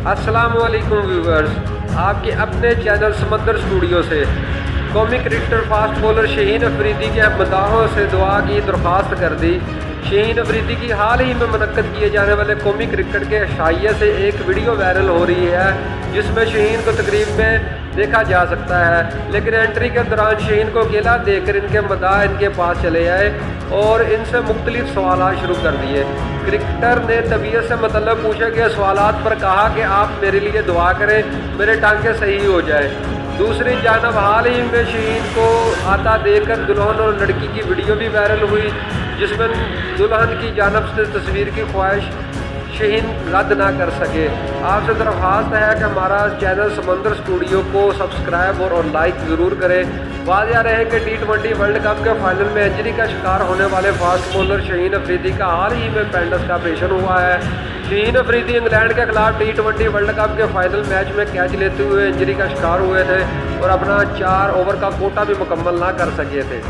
अस्सलाम वालेकुम व्यूवर्स, आपके अपने चैनल समंदर स्टूडियो से कौमी cricketer fast bowler Shaheen Afridi के मदाहों से दुआ की दरख्वास्त कर दी। शहीन अफरीदी की हाल ही में मुनक्कद किए जाने वाले कौमी क्रिकेट के अशाइया से एक वीडियो वायरल हो रही है जिसमें शहीन को तकरीब में देखा जा सकता है, लेकिन एंट्री के दौरान शहीन को अकेला देखकर इनके मदाह इनके पास चले आए और इनसे मुख्तलिफ सवाल शुरू कर दिए। क्रिकेटर ने तबीयत से मतलब पूछे गए सवालात पर कहा कि आप मेरे लिए दुआ करें, मेरे टांके सही हो जाए। दूसरी जानब हाल ही में शहीन को आता देखकर दुल्हन और लड़की की वीडियो भी वायरल हुई जिसमें दुल्हन की जानब से तस्वीर की ख्वाहिश शहीन रद्द ना कर सके। आपसे दरख्वास्त है कि हमारा चैनल समंदर स्टूडियो को सब्सक्राइब और लाइक ज़रूर करें। वाज़ेह रहे कि T20 वर्ल्ड कप के फाइनल में इंजरी का शिकार होने वाले फास्ट बॉलर शहीन अफरीदी का हाल ही में पेंडस का ऑपरेशन हुआ है। शहीन अफरीदी इंग्लैंड के खिलाफ T20 वर्ल्ड कप के फाइनल मैच में कैच लेते हुए इंजरी का शिकार हुए थे और अपना 4 ओवर का कोटा भी मुकम्मल ना कर सके थे।